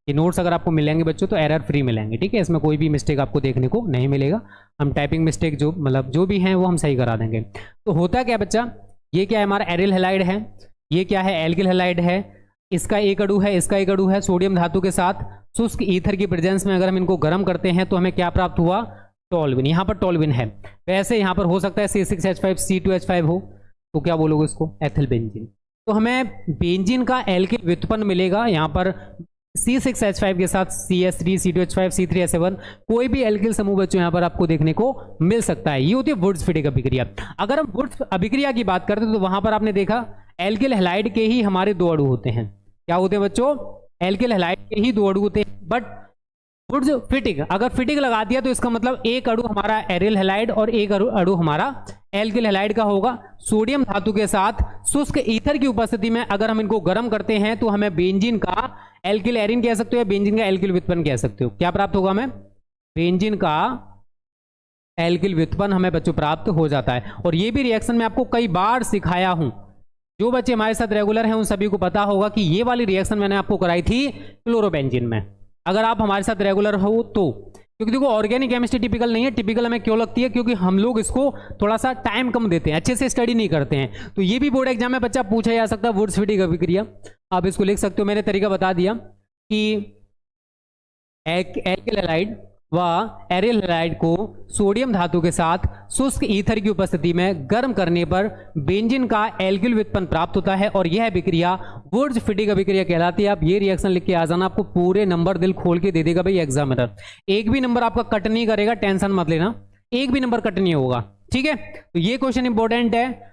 ये नोट्स अगर आपको मिलेंगे बच्चों तो एरर फ्री मिलेंगे, ठीक है, इसमें कोई भी मिस्टेक आपको देखने को नहीं मिलेगा। हम टाइपिंग मिस्टेक जो मतलब जो भी हैं वो हम सही करा देंगे। तो होता क्या बच्चा, ये क्या है हमारा एरियल हैलाइड है, ये क्या है एल्किल हैलाइड है, इसका एक अणु है, इसका एक अणु है, सोडियम धातु के साथ शुष्क ईथर की प्रेजेंस में अगर हम इनको गर्म करते हैं तो हमें क्या प्राप्त हुआ, टोल्यूइन। यहाँ पर टोल्यूइन है, वैसे यहाँ पर हो सकता है C6H5 हो, तो क्या बोलोगे इसको, एथिल बेंजीन। तो हमें बेंजीन का एल्किल व्युत्पन्न मिलेगा, यहाँ पर C6H5 के साथ CH3, C2H5, C3H7, कोई भी एल्किल समूह बच्चों यहाँ पर आपको देखने को मिल सकता है। ये होती है वुड्स-फिटिंग अभिक्रिया। अगर हम वुड्स अभिक्रिया की बात करते हैं तो वहां पर आपने देखा एल्किल हैलाइड के ही हमारे 2 अणु होते हैं। क्या होते हैं बच्चों, एल्किल हैलाइड के ही 2 अणु होते हैं। बट वुड्स फिटिंग, अगर फिटिंग लगा दिया तो इसका मतलब एक अणु हमारा एरियल हैलाइड और एक अणु हमारा एल्किल हैलाइड का होगा। सोडियम धातु के साथ शुष्क ईथर की उपस्थिति में अगर हम इनको गर्म करते हैं तो हमें बेंजीन का एल्किल एरिन कह सकते हो या बेंजीन का एल्किल व्युत्पन्न कह सकते हो। क्या प्राप्त होगा हमें, बेंजीन का एल्किल व्युत्पन्न हमें बच्चों प्राप्त हो जाता है। और ये भी रिएक्शन में आपको कई बार सिखाया हूं, जो बच्चे हमारे साथ रेगुलर हैं उन सभी को पता होगा कि ये वाली रिएक्शन मैंने आपको कराई थी क्लोरोबेंजीन में। अगर आप हमारे साथ रेगुलर हो तो, क्योंकि देखो ऑर्गेनिक केमिस्ट्री टिपिकल नहीं है। टिपिकल हमें क्यों लगती है, क्योंकि हम लोग इसको थोड़ा सा टाइम कम देते हैं, अच्छे से स्टडी नहीं करते हैं। तो ये भी बोर्ड एग्जाम में बच्चा पूछा जा सकता है, वुड्स-फिटिंग अभिक्रिया, आप इसको लिख सकते हो। मैंने तरीका बता दिया कि एल्किल हैलाइड व एरियल हैलाइड को सोडियम धातु के साथ शुष्क ईथर की उपस्थिति में गर्म करने पर बेंजीन का एल्किल व्युत्पन्न प्राप्त होता है, और यह अभिक्रिया वुड्स-फिटिंग अभिक्रिया कहलाती है। आप ये रिएक्शन लिख के आ जाना, आपको पूरे नंबर दिल खोल के दे देगा भाई एग्जामिनर। एक भी नंबर आपका कट नहीं करेगा, टेंशन मत लेना, एक भी नंबर कट नहीं होगा, ठीक है। तो ये क्वेश्चन इंपॉर्टेंट है,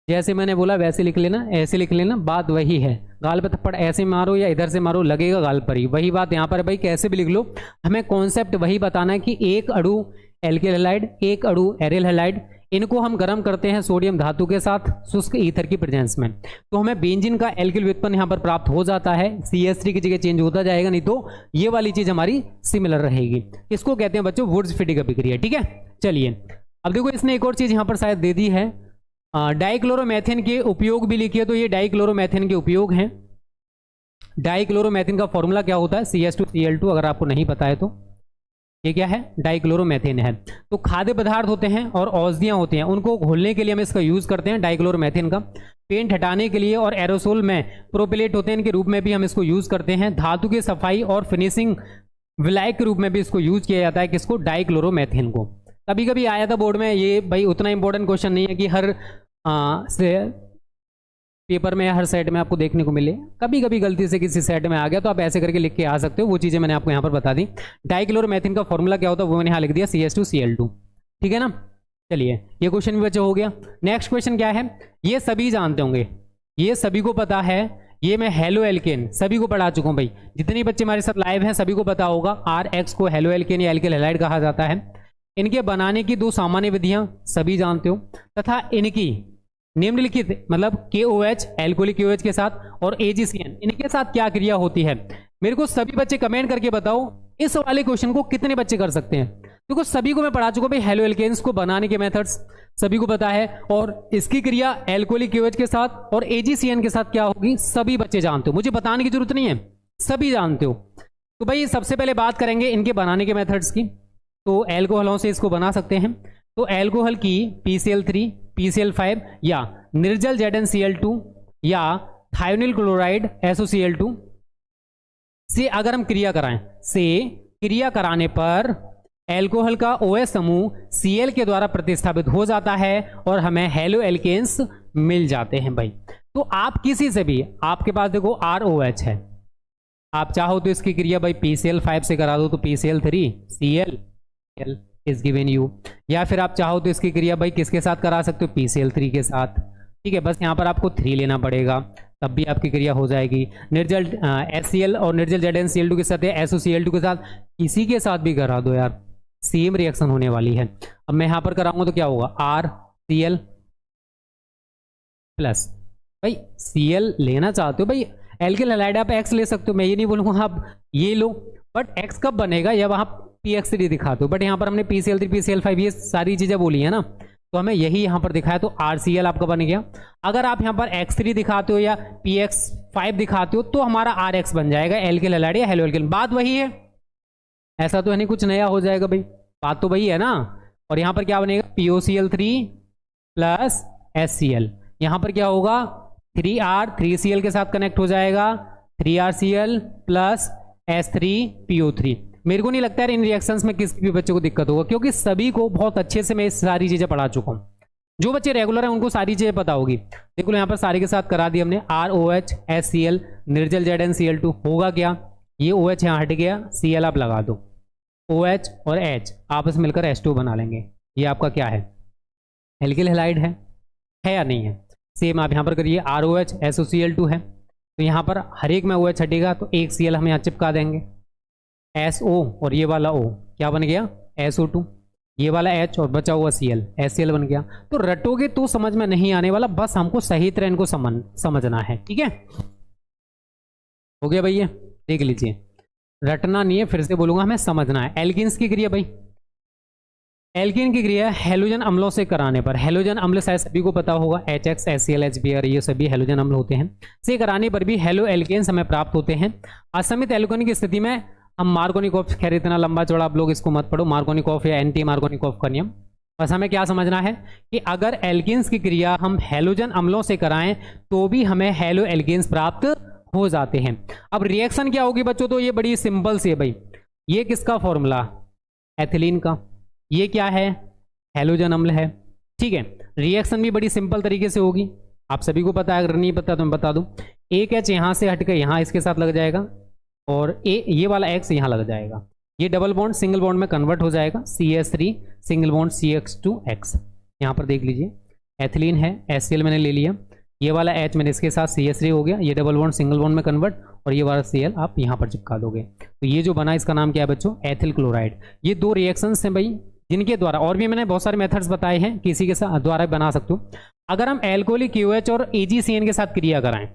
जैसे मैंने बोला वैसे लिख लेना, ऐसे लिख लेना, बात वही है। गाल पे थप्पड़ ऐसे मारो या इधर से मारो, लगेगा गाल पर ही, वही बात यहाँ पर है भाई, कैसे भी लिख लो। हमें कॉन्सेप्ट वही बताना है कि एक अणु एल्किल हैलाइड, एक अणु एरियल हैलाइड, इनको हम गर्म करते हैं सोडियम धातु के साथ शुष्क ईथर की प्रेजेंस में, तो हमें बेंजीन का एल्किल व्युत्पन्न यहाँ पर प्राप्त हो जाता है। CH3 की जगह चेंज होता जाएगा, नहीं तो ये वाली चीज हमारी सिमिलर रहेगी। इसको कहते हैं बच्चों वुर्ट्ज-फिटिक अभिक्रिया। ठीक है, चलिए अब देखो इसने एक और चीज यहाँ पर शायद दे दी है, डाइक्लोरोमेथेन के उपयोग भी लिखिए। तो ये डाइक्लोरोमेथेन के उपयोग हैं। डाइक्लोरोमेथेन का फॉर्मूला क्या होता है? CH2Cl2। अगर आपको नहीं पता है तो ये क्या है? डाइक्लोरोमेथेन है। तो खाद्य पदार्थ होते हैं और औषधियां होती हैं, उनको घोलने के लिए हम इसका यूज करते हैं डाइक्लोरोमेथेन का। पेंट हटाने के लिए और एरोसोल में प्रोपिलेट होते हैं, इनके रूप में भी हम इसको यूज करते हैं। धातु की सफाई और फिनिशिंग विलायक के रूप में भी इसको यूज किया जाता है। किसको? डाइक्लोरोमेथेन को। कभी कभी आया था बोर्ड में, ये भाई उतना इंपॉर्टेंट क्वेश्चन नहीं है कि हर पेपर में या हर सेट में आपको देखने को मिले। कभी कभी गलती से किसी सेट में आ गया तो आप ऐसे करके लिख के आ सकते हो, वो चीज़ें मैंने आपको यहाँ पर बता दी। डाइक्लोरोमेथेन का फॉर्मूला क्या होता है वो मैंने यहाँ लिख दिया, CH2Cl2। ठीक है ना, चलिए ये क्वेश्चन भी बच्चा हो गया। नेक्स्ट क्वेश्चन क्या है? ये सभी जानते होंगे, ये सभी को पता है, ये मैं हेलो एल्केन सभी को पढ़ा चुका हूँ भाई। जितने बच्चे हमारे साथ लाइव हैं सभी को पता होगा, RX को हेलो एल्केन या एल्किल हैलाइड कहा जाता है। इनके बनाने की दो सामान्य विधियां सभी जानते हो, तथा इनकी निम्नलिखित मतलब KOH एल्कोहलिक KOH के साथ और AgCN इनके साथ क्या क्रिया होती है? मेरे को सभी बच्चे कमेंट करके बताओ इस वाले क्वेश्चन को कितने बच्चे कर सकते हैं। देखो सभी को मैं पढ़ा चुका भाई, हेलो एल्केन्स को बनाने के मेथड्स सभी को पता है, और इसकी क्रिया एल्कोहलिक KOH के साथ और AgCN के साथ क्या होगी सभी बच्चे जानते हो, मुझे बताने की जरूरत नहीं है, सभी जानते हो। तो भाई सबसे पहले बात करेंगे इनके बनाने के मेथड्स की। तो एल्कोहलों से इसको बना सकते हैं। तो एल्कोहल की PCl3, PCl5 या निर्जल ZnCl2 या थायोनिल क्लोराइड SOCl2 से अगर हम क्रिया कराएं, से क्रिया कराने पर एल्कोहल का OH समूह Cl के द्वारा प्रतिस्थापित हो जाता है और हमें हेलो एल्केन्स मिल जाते हैं भाई। तो आप किसी से भी, आपके पास देखो ROH है, आप चाहो तो इसकी क्रिया भाई PCl5 से करा दो, तो PCl3 Cl is given you, या फिर आप चाहो तो इसकी क्रिया भाई किसके साथ करा सकते हो? PCl3 के साथ। ठीक है, बस यहाँ पर आपको 3 लेना पड़ेगा, तब भी आपकी क्रिया हो जाएगी। निर्जल HCl और निर्जल ZnCl2 के साथ या SOCl2 के साथ, किसी के साथ भी करा दो यार, सेम रिएक्शन होने वाली है। अब मैं यहाँ पर कराऊंगा तो क्या होगा? RCl प्लस, भाई Cl लेना चाहते हो भाई एल्किल हैलाइड आप X ले सकते हो, मैं ये नहीं बोलूँगा आप ये लो, बट X कब बनेगा या वहाँ PX3 दिखाते हो, बट यहाँ पर हमने PCl3 PCl5 ये सारी चीज़ें बोली है ना, तो हमें यही यहाँ पर दिखाया, तो RCl आपका बन गया। अगर आप यहाँ पर X3 दिखाते हो या PX5 दिखाते हो तो हमारा RX बन जाएगा, एल्किल हैलाइड या हेलो एल्किल। बात वही है, ऐसा तो है नहीं कुछ नया हो जाएगा भाई, बात तो वही है ना। और यहाँ पर क्या बनेगा? POCl3 प्लस HCl, यहाँ पर क्या होगा? 3R 3Cl के साथ कनेक्ट हो जाएगा, 3RCl प्लस H3PO3। मेरे को नहीं लगता है इन रिएक्शंस में किसी भी बच्चे को दिक्कत होगा, क्योंकि सभी को बहुत अच्छे से मैं सारी चीजें पढ़ा चुका हूँ। जो बच्चे रेगुलर हैं उनको सारी चीजें पता होगी। देखो यहाँ पर सारे के साथ करा दी हमने, ROH HCl निर्जल ZnCl2 होगा क्या? ये OH यहाँ हट गया, Cl आप लगा दो, OH और H आपस में मिलकर H2 बना लेंगे। ये आपका क्या है? एल्किल हैलाइड है या नहीं है? सेम आप यहाँ पर करिए, ROH SOCl2 है, तो यहाँ पर हर एक में OH हटेगा, तो एक Cl हम यहाँ चिपका देंगे, SO और ये वाला O क्या बन गया? SO2, ये वाला H और बचा हुआ Cl HCl बन गया। तो रटोगे तो समझ में नहीं आने वाला, बस हमको सही तरह इनको समझना है। ठीक है, हो गया भैया, देख लीजिए, रटना नहीं है, फिर से बोलूंगा, हमें समझना है। एल्किन्स की क्रिया भाई, एल्किन की क्रिया हेलोजन अम्लों से कराने पर, हेलोजन अम्ल शायद सभी को पता होगा, HX HCl HBr ये सभी हेलोजन अम्ल होते हैं, से कराने पर भी हेलो एल्केन्स हमें प्राप्त होते हैं। असमित एल्कोन की स्थिति में हम मार्कोनिकॉफ, खैर इतना लंबा चौड़ा आप लोग इसको मत पढ़ो, मार्कोनिकॉफ या एंटी मार्कोनिकॉफ का नियम, बस हमें क्या समझना है कि अगर एल्किन्स की क्रिया हम हेलोजन अम्लों से कराएं तो भी हमें हेलो एल्केन्स प्राप्त हो जाते हैं। अब रिएक्शन क्या होगी बच्चों? तो ये बड़ी सिंपल सी है भाई, ये किसका फॉर्मूला? एथिलीन का। ये क्या है? हेलोजन अम्ल है। ठीक है, रिएक्शन भी बड़ी सिंपल तरीके से होगी, आप सभी को पता है, अगर नहीं पता तो मैं बता दूं। एक H यहाँ से हटकर यहाँ इसके साथ लग जाएगा और ये वाला X यहाँ लग जाएगा, ये डबल बॉन्ड सिंगल बॉन्ड में कन्वर्ट हो जाएगा, CH3 सिंगल बॉन्ड CH2X। यहाँ पर देख लीजिए, एथिलीन है, HCl मैंने ले लिया, ये वाला H मैंने इसके साथ CH3 हो गया, ये डबल बॉन्ड सिंगल बॉन्ड में कन्वर्ट, और ये वाला Cl आप यहाँ पर चिपका दोगे, तो ये जो बना इसका नाम क्या है बच्चों? Ethyl chloride. ये दो रिएक्शंस हैं भाई, जिनके द्वारा, और भी मैंने बहुत सारे मेथड्स बताए हैं, किसी के साथ द्वारा बना सकते हो। अगर हम एल्कोहलिक KOH और AgCN के साथ क्रिया कराएं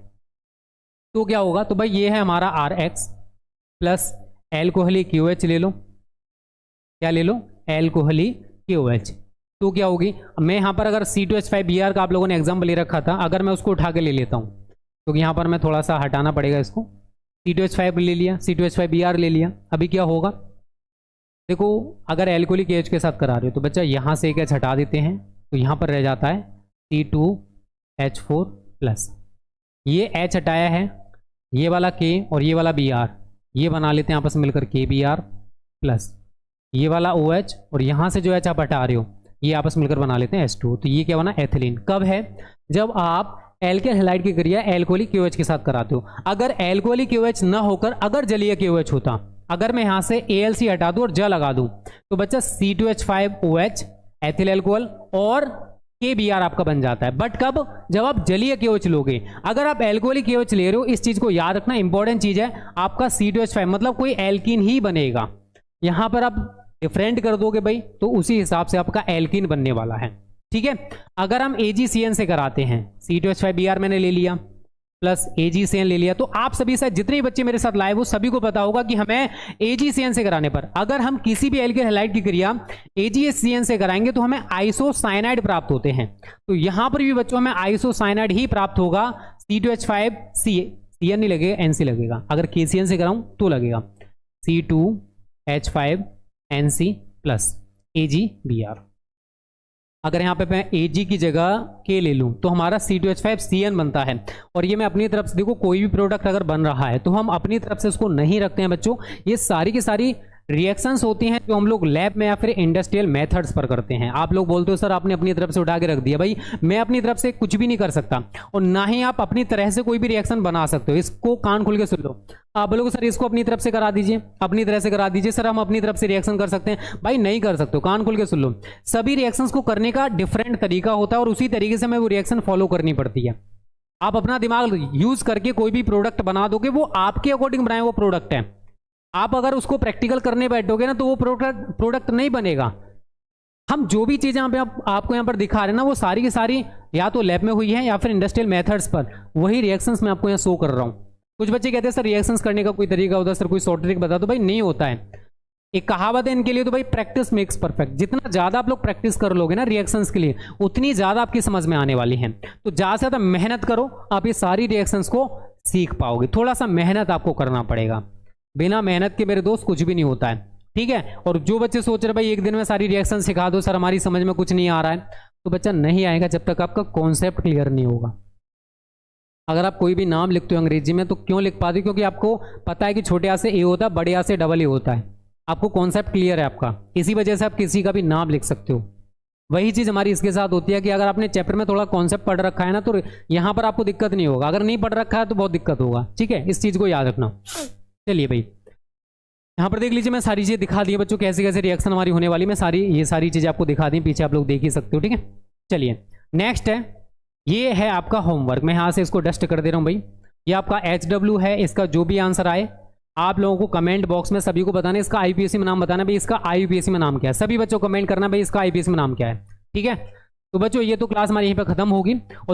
तो क्या होगा, तो भाई ये है हमारा RX प्लस एल्कोहलिक KOH ले लो, क्या ले लो, एल्कोहलिक KOH। तो क्या होगी, मैं यहाँ पर अगर C2H5Br का आप लोगों ने एग्जाम्पल ले रखा था, अगर मैं उसको उठा के ले लेता हूँ तो यहाँ पर मैं थोड़ा सा हटाना पड़ेगा इसको, C2H5 ले लिया, C2H5Br ले लिया। अभी क्या होगा, देखो अगर एल्कोहलिक KOH के साथ करा रहे हो तो बच्चा यहाँ से एक H हटा देते हैं तो यहाँ पर रह जाता है C2H4 प्लस, ये H हटाया है, ये वाला K और ये वाला Br, ये बना लेते हैं आपस में मिलकर KBr प्लस, ये वाला OH और यहाँ से जो H आप हटा रहे हो ये आपस में मिलकर बना लेते हैं H2। तो ये क्या बना, एथिलीन। कब है, जब आप एल्केल हैलाइड की क्रिया एल्कोहलिक KOH के साथ कराते हो। अगर एल्कोहलिक KOH न होकर अगर जलीय KOH होता, अगर मैं यहाँ से ALC हटा दूं और ज लगा दूं तो बच्चा C2H5OH एथिल एल्कोहल और KBr आपका बन जाता है। बट कब, जब आप जलीय KOH लोगे। अगर आप एल्कोहलिक KOH ले रहे हो, इस चीज को याद रखना, इंपॉर्टेंट चीज है, आपका C2H5 मतलब कोई एल्कीन ही बनेगा। यहां पर आप डिफरेंट कर दोगे भाई तो उसी हिसाब से आपका एल्कीन बनने वाला है, ठीक है। अगर हम AgCN से कराते हैं, C2H5Br मैंने ले लिया प्लस AgCN ले लिया, तो आप सभी से जितने बच्चे मेरे साथ लाए वो सभी को पता होगा कि हमें AgCN से कराने पर, अगर हम किसी भी एल्केल हैलाइड की क्रिया AgCN से कराएंगे तो हमें आइसोसाइनाइड प्राप्त होते हैं। तो यहां पर भी बच्चों हमें आइसोसाइनाइड ही प्राप्त होगा। C2H5CN नहीं लगेगा, NC लगेगा। अगर KCN से कराऊं तो लगेगा C2H5NC प्लस AgBr। अगर यहाँ पे मैं Ag की जगह K ले लूँ तो हमारा C2H5CN बनता है। और ये मैं अपनी तरफ से, देखो कोई भी प्रोडक्ट अगर बन रहा है तो हम अपनी तरफ से उसको नहीं रखते हैं बच्चों। ये सारी की सारी रिएक्शंस होती हैं जो हम लोग लैब में या फिर इंडस्ट्रियल मेथड्स पर करते हैं। आप लोग बोलते हो सर आपने अपनी तरफ से उठा के रख दिया, भाई मैं अपनी तरफ से कुछ भी नहीं कर सकता और ना ही आप अपनी तरह से कोई भी रिएक्शन बना सकते हो। इसको कान खोल के सुन लो। आप बोलोगे सर इसको अपनी तरफ से करा दीजिए, अपनी तरह से करा दीजिए, सर हम अपनी तरफ से रिएक्शन कर सकते हैं, भाई नहीं कर सकते हो। कान खोल के सुन लो, सभी रिएक्शंस को करने का डिफरेंट तरीका होता है और उसी तरीके से हमें वो रिएक्शन फॉलो करनी पड़ती है। आप अपना दिमाग यूज करके कोई भी प्रोडक्ट बना दोगे, वो आपके अकॉर्डिंग बनाए वो प्रोडक्ट है। आप अगर उसको प्रैक्टिकल करने बैठोगे ना तो वो प्रोडक्ट नहीं बनेगा। हम जो भी चीजें यहाँ पे आपको यहाँ पर दिखा रहे हैं ना, वो सारी की सारी या तो लैब में हुई है या फिर इंडस्ट्रियल मेथड्स पर, वही रिएक्शंस मैं आपको यहाँ शो कर रहा हूँ। कुछ बच्चे कहते हैं सर रिएक्शंस करने का कोई तरीका होता है, सर कोई शॉर्ट ट्रिक बता दो, भाई नहीं होता है। एक कहावत है इनके लिए, तो भाई प्रैक्टिस मेक्स परफेक्ट। जितना ज्यादा आप लोग प्रैक्टिस कर लोगे ना रिएक्शंस के लिए, उतनी ज्यादा आपकी समझ में आने वाली है। तो ज्यादा से ज्यादा मेहनत करो, आप ये सारी रिएक्शंस को सीख पाओगे। थोड़ा सा मेहनत आपको करना पड़ेगा, बिना मेहनत के मेरे दोस्त कुछ भी नहीं होता है, ठीक है। और जो बच्चे सोच रहे भाई एक दिन में सारी रिएक्शन सिखा दो सर हमारी समझ में कुछ नहीं आ रहा है, तो बच्चा नहीं आएगा जब तक आपका कॉन्सेप्ट क्लियर नहीं होगा। अगर आप कोई भी नाम लिखते हो अंग्रेजी में तो क्यों लिख पाते हो, क्योंकि आपको पता है कि छोटे आ से ए होता है, बड़े आ से डबल ए होता है। आपको कॉन्सेप्ट क्लियर है आपका, इसी वजह से आप किसी का भी नाम लिख सकते हो। वही चीज हमारी इसके साथ होती है कि अगर आपने चैप्टर में थोड़ा कॉन्सेप्ट पढ़ रखा है ना तो यहाँ पर आपको दिक्कत नहीं होगा, अगर नहीं पढ़ रखा है तो बहुत दिक्कत होगा, ठीक है। इस चीज को याद रखना। चलिए भाई यहाँ पर देख लीजिए, मैं सारी चीजें दिखा दी बच्चों, कैसे कैसे रिएक्शन हमारी होने वाली। मैं ये सारी चीजें आपको दिखा दी, पीछे आप लोग देख ही सकते हो, ठीक है। चलिए नेक्स्ट है, ये है आपका होमवर्क। मैं यहाँ से इसको डस्ट कर दे रहा हूँ भाई। ये आपका HW है, इसका जो भी आंसर आए आप लोगों को कमेंट बॉक्स में सभी को बताना, इसका IUPAC में नाम बताना भाई, इसका IUPAC में नाम क्या है। सभी बच्चों कमेंट करना भाई इसका IUPAC में नाम क्या है, ठीक है। तो बच्चों ये तो क्लास हमारी यहीं पर खत्म होगी। और